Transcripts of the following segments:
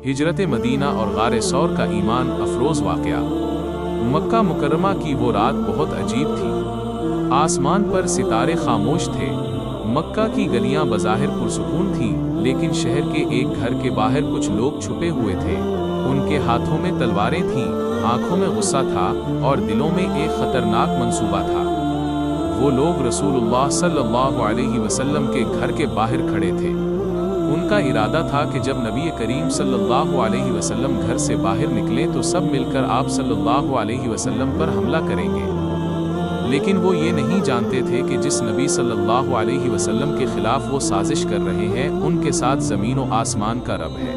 हिजरत मदीना और गार सौर का ईमान अफरोज़ वाक़या। मक्का मुकर्रमा की वो रात बहुत अजीब थी। आसमान पर सितारे खामोश थे। मक्का की गलियां बज़ाहिर पुरसुकून थीं, लेकिन शहर के एक घर के बाहर कुछ लोग छुपे हुए थे। उनके हाथों में तलवारें थीं, आंखों में गुस्सा था और दिलों में एक खतरनाक मंसूबा था। वो लोग रसूलुल्लाह सल्लल्लाहु अलैहि वसल्लम के घर के बाहर खड़े थे। उनका इरादा था कि जब नबी करीम सल्लल्लाहु अलैहि वसल्लम घर से बाहर निकलें तो सब मिलकर आप सल्लल्लाहु अलैहि वसल्लम पर हमला करेंगे। लेकिन वो ये नहीं जानते थे कि जिस नबी सल्लल्लाहु अलैहि वसल्लम के खिलाफ वो साजिश कर रहे हैं, उनके साथ ज़मीन व आसमान का रब है।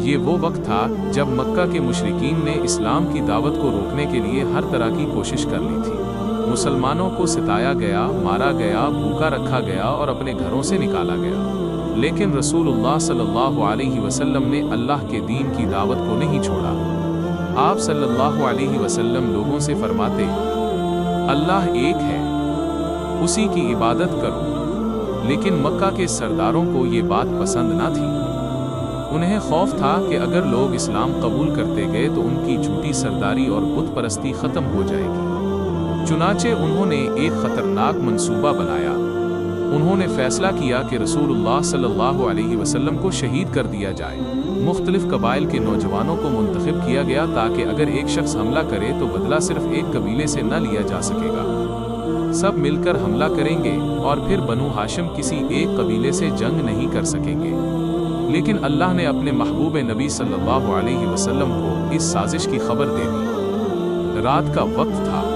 ये वो वक्त था जब मक्का के मुशरिकीन ने इस्लाम की दावत को रोकने के लिए हर तरह की कोशिश कर ली थी। मुसलमानों को सिताया गया, मारा गया, भूखा रखा गया और अपने घरों से निकाला गया। लेकिन रसूलुल्लाह सल्लल्लाहु अलैहि वसल्लम ने अल्लाह के दीन की दावत को नहीं छोड़ा। आप सल्लल्लाहु अलैहि वसल्लम लोगों से फरमाते, अल्लाह एक है, उसी की इबादत करो। लेकिन मक्का के सरदारों को ये बात पसंद ना थी। उन्हें खौफ था कि अगर लोग इस्लाम कबूल करते गए तो उनकी झूठी सरदारी और बुत परस्ती ख़त्म हो जाएगी। चुनाचे उन्होंने एक ख़तरनाक मंसूबा बनाया। उन्होंने फैसला किया कि रसूलुल्लाह सल्लल्लाहु अलैहि वसल्लम को शहीद कर दिया जाए। मुख्तलिफ कबाइल के नौजवानों को मुंतखब किया गया ताकि अगर एक शख्स हमला करे तो बदला सिर्फ एक कबीले से न लिया जा सकेगा। सब मिलकर हमला करेंगे और फिर बनु हाशिम किसी एक कबीले से जंग नहीं कर सकेंगे। लेकिन अल्लाह ने अपने महबूब नबी सल्लल्लाहु अलैहि वसल्लम को इस साजिश की खबर दे दी। रात का वक्त था।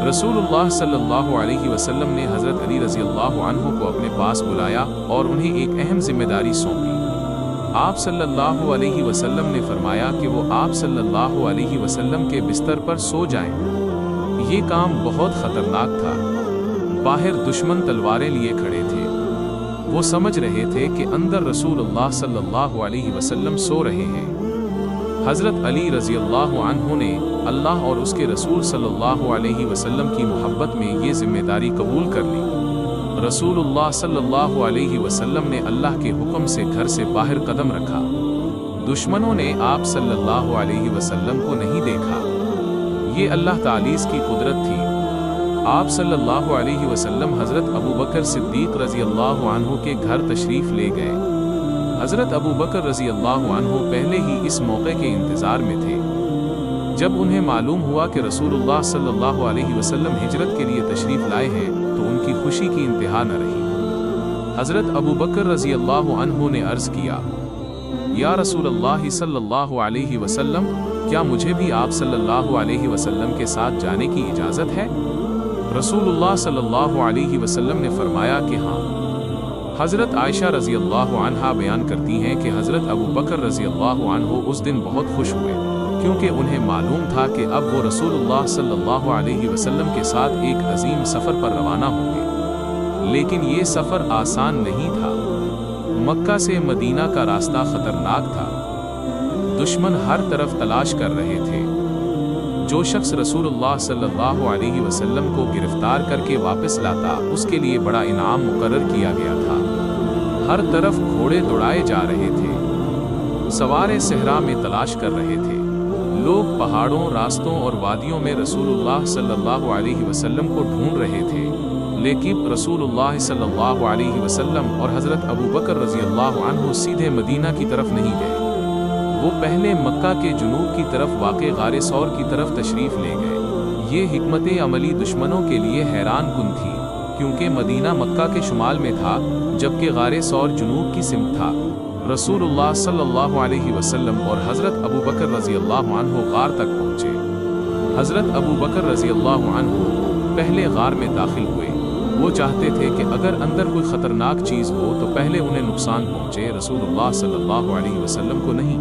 रसूलुल्लाह सल्लल्लाहु अलैहि वसल्लम ने हज़रत अली रज़ियल्लाहु अन्हु को अपने पास बुलाया और उन्हें एक अहम जिम्मेदारी सौंपी। आप सल्लल्लाहु अलैहि वसल्लम ने फरमाया कि वो आप सल्लल्लाहु अलैहि वसल्लम के बिस्तर पर सो जाएं। ये काम बहुत ख़तरनाक था। बाहर दुश्मन तलवारें लिए खड़े थे। वो समझ रहे थे कि अंदर रसूलुल्लाह सल्लल्लाहु अलैहि वसल्लम सो रहे हैं। हज़रत अली रज़ियल्लाहु अन्हु ने अल्लाह और उसके रसूल सल्लल्लाहु अलैहि वसल्लम की मोहब्बत में ये जिम्मेदारी कबूल कर ली। रसूलुल्लाह सल्लल्लाहु अलैहि वसल्लम ने अल्लाह के हुक्म से घर से बाहर कदम रखा। दुश्मनों ने आप सल्लल्लाहु अलैहि वसल्लम को नहीं देखा। ये अल्लाह तालीस की कुदरत थी। आप सल्लल्लाहु अलैहि वसल्लम हज़रत अबू बकर सिद्दीक़ रज़ियल्लाहु अन्हु के घर तशरीफ़ ले गए। हज़रत अबू बकर रज़ियल्लाहु अन्हु पहले ही इस मौके के इंतज़ार में थे। जब उन्हें मालूम हुआ कि रसूलुल्लाह सल्लल्लाहु अलैहि वसल्लम हिजरत के लिए तशरीफ़ लाए हैं तो उनकी खुशी की इंतहा न रही। हज़रत अबू बकर रज़ियल्लाहु अन्हु ने अर्ज़ किया, या रसूलल्लाह सल्लल्लाहु अलैहि वसल्लम, क्या मुझे भी आप सल्लल्लाहु अलैहि वसल्लम के साथ जाने की इजाज़त है? रसूलुल्लाह सल्लल्लाहु अलैहि वसल्लम ने फरमाया कि हाँ। हज़रत आयशा रज़ियल्लाहु अन्हा बयान करती हैं कि हज़रत अबू बकर रज़ियल्लाहु अन्हु उस दिन बहुत खुश हुए, क्योंकि उन्हें मालूम था कि अब वो रसूलुल्लाह सल्लल्लाहु अलैहि वसल्लम के साथ एक अजीम सफ़र पर रवाना होंगे। लेकिन ये सफ़र आसान नहीं था। मक्का से मदीना का रास्ता ख़तरनाक था। दुश्मन हर तरफ तलाश कर रहे थे। जो शख्स रसूलुल्लाह सल्लल्लाहु अलैहि वसल्लम को गिरफ्तार करके वापस लाता, उसके लिए बड़ा इनाम मुकर्रर किया गया था। हर तरफ घोड़े दौड़ाए जा रहे थे। सवारे सहरा में तलाश कर रहे थे। लोग पहाड़ों, रास्तों और वादियों में रसूलुल्लाह सल्लल्लाहु अलैहि वसल्लम को ढूंढ रहे थे। लेकिन रसूलुल्लाह सल्लल्लाहु अलैहि वसल्लम और हज़रत अबू बकर रज़ियल्लाहु अन्हु सीधे मदीना की तरफ नहीं गए। वो पहले मक्का के जुनूब की तरफ वाक़े गारे सौर की तरफ तशरीफ़ ले गए। ये हिकमत अमली दुश्मनों के लिए हैरान कुन थी, क्योंकि मदीना मक्का के शुमाल में था जबकि गारे सौर जुनूब की सिमत था। रसूलुल्लाह सल्लल्लाहु अलैहि वसल्लम और हज़रत अबू बकर रज़ियल्लाहु अन्हु गार तक पहुँचे। हज़रत अबू बकर रज़ियल्लाहु अन्हु पहले गार में दाखिल हुए। वो चाहते थे कि अगर अंदर कोई ख़तरनाक चीज़ हो तो पहले उन्हें नुकसान पहुँचे, रसूलुल्लाह सल्लल्लाहु अलैहि वसल्लम को नहीं।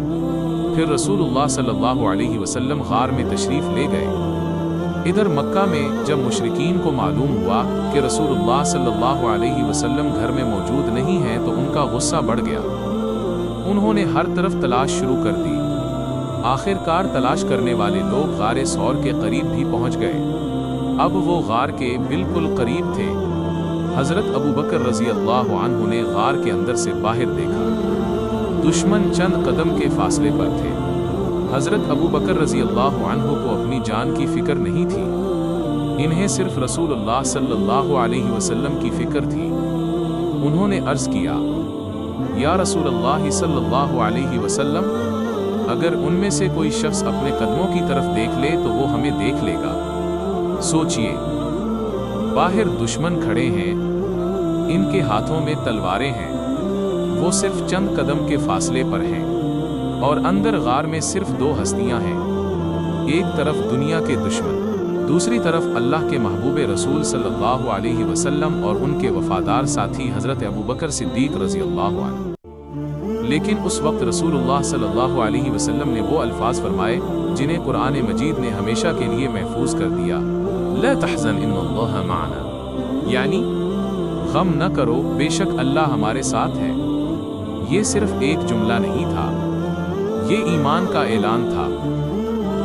फिर रसूलुल्लाह सल्लल्लाहु अलैहि वसल्लम गार में तशरीफ़ ले गए। इधर मक्का में जब मुशरिकीन को मालूम हुआ कि रसूलुल्लाह सल्लल्लाहु अलैहि वसल्लम घर में मौजूद नहीं हैं तो उनका गुस्सा बढ़ गया। उन्होंने हर तरफ तलाश शुरू कर दी। आखिरकार तलाश करने वाले लोग गारे सौर के करीब भी पहुंच गए। अब वो गार के बिल्कुल करीब थे। हज़रत अबू बकर रज़ियल्लाहु अन्हु ने गार के अंदर से बाहर देखा। दुश्मन चंद कदम के फासले पर थे। हजरत अबू बकर रजी अल्लाह अन्हु को अपनी जान की फिक्र नहीं थी, इन्हें सिर्फ रसूलुल्लाह सल्लल्लाहु अलैहि वसल्लम की फिक्र थी। उन्होंने अर्ज किया, या रसूलल्लाह सल्लल्लाहु अलैहि वसल्लम, अगर उनमें से कोई शख्स अपने कदमों की तरफ देख ले तो वो हमें देख लेगा। सोचिए, बाहर दुश्मन खड़े हैं, इनके हाथों में तलवारें हैं, वो सिर्फ चंद कदम के फासले पर हैं, और अंदर गार में सिर्फ दो हस्तियां हैं, एक तरफ दुनिया के दुश्मन, दूसरी तरफ अल्लाह के महबूब रसूल सल्लल्लाहु अलैहि वसल्लम और उनके वफादार साथी हजरत अबू बकर सिद्दीक रजी अल्लाह अन्हु। लेकिन उस वक्त रसूलुल्लाह सल्लल्लाहु अलैहि वसल्लम ने वो अल्फाज फरमाए जिन्हें कुरान मजीद ने हमेशा के लिए महफूज कर दिया, ला तहज़न इन्नल्लाह माना, यानी गम न करो, बेशक अल्लाह हमारे साथ है। ये सिर्फ एक जुमला नहीं था, ये ईमान का ऐलान था,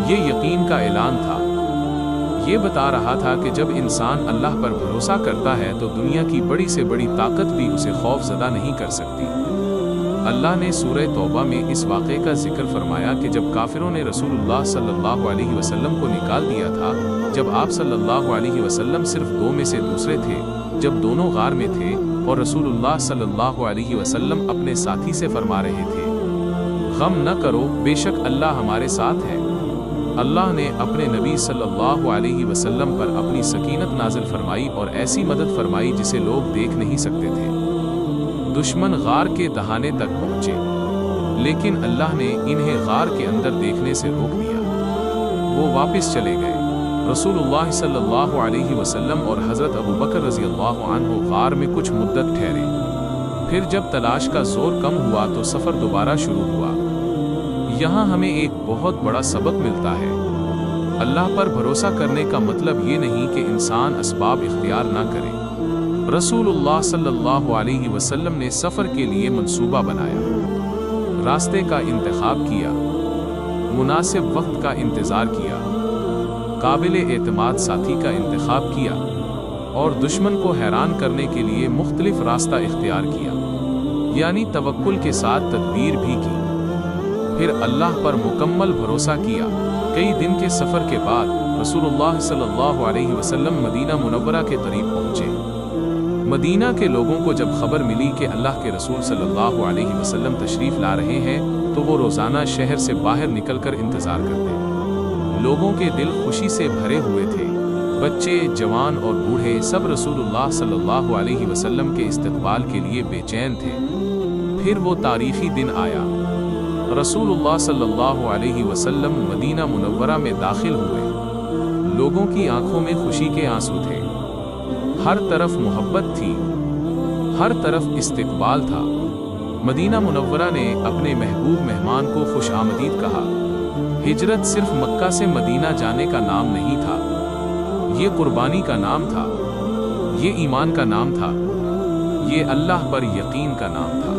ये यकीन का ऐलान था। ये बता रहा था कि जब इंसान अल्लाह पर भरोसा करता है तो दुनिया की बड़ी से बड़ी ताकत भी उसे खौफजदा नहीं कर सकती। अल्लाह ने सूरह तौबा में इस वाक़े का जिक्र फरमाया कि जब काफिरों ने रसूलुल्लाह सल्लल्लाहु अलैहि वसल्लम को निकाल दिया था, जब आप सल्लल्लाहु अलैहि वसल्लम सिर्फ दो में से दूसरे थे, जब दोनों गार में थे और रसूलुल्लाह सल्लल्लाहु अलैहि वसल्लम अपने साथी से फरमा रहे थे, गम न करो, बेशक अल्लाह हमारे साथ है। अल्लाह ने अपने नबी सल्लल्लाहु अलैहि वसल्लम पर अपनी सकीनत नाजिल फरमाई और ऐसी मदद फरमाई जिसे लोग देख नहीं सकते थे। दुश्मन गार के दहाने तक पहुंचे, लेकिन अल्लाह ने इन्हें गार के अंदर देखने से रोक दिया। वो वापस चले गए। रसूलुल्लाह सल्लल्लाहु अलैहि वसल्लम और हजरत अबू बकर रजी अल्लाह अन्हु गार में कुछ मुद्दत ठहरे। फिर जब तलाश का जोर कम हुआ तो सफर दोबारा शुरू हुआ। यहाँ हमें एक बहुत बड़ा सबक मिलता है। अल्लाह पर भरोसा करने का मतलब ये नहीं कि इंसान असबाब इख्तियार ना करे। रसूलुल्लाह सल्लल्लाहु अलैहि वसल्लम ने सफ़र के लिए मंसूबा बनाया, रास्ते का इंतखाब किया, मुनासिब वक्त का इंतज़ार किया, काबिल एतमाद साथी का इंतखाब किया और दुश्मन को हैरान करने के लिए मुख्तलिफ रास्ता इख्तियार किया, यानी तवक्कुल के साथ तदबीर भी की। फिर अल्लाह पर मुकम्मल भरोसा किया। कई दिन के सफ़र के बाद रसूलुल्लाह सल्लल्लाहु अलैहि वसल्लम मदीना मुनव्वरा के करीब पहुँचे। मदीना के लोगों को जब खबर मिली कि अल्लाह के रसूल सल्लल्लाहु अलैहि वसल्लम तशरीफ़ ला रहे हैं तो वो रोज़ाना शहर से बाहर निकलकर इंतज़ार करते। लोगों के दिल खुशी से भरे हुए थे, बच्चे, जवान और बूढ़े सब रसूलुल्लाह सल्लल्लाहु अलैहि वसल्लम के इस्तकबाल के लिए बेचैन थे। फिर वो तारीख़ी दिन आया। रसूलुल्लाह सल्लल्लाहु अलैहि वसल्लम मदीना मुनव्वरा में दाखिल हुए। लोगों की आंखों में खुशी के आंसू थे, हर तरफ मोहब्बत थी, हर तरफ इस्तकबाल था। मदीना मुनव्वरा ने अपने महबूब मेहमान को खुश आमदीद कहा। हिजरत सिर्फ मक्का से मदीना जाने का नाम नहीं था, ये कुर्बानी का नाम था, ये ईमान का नाम था, ये अल्लाह पर यकीन का नाम था।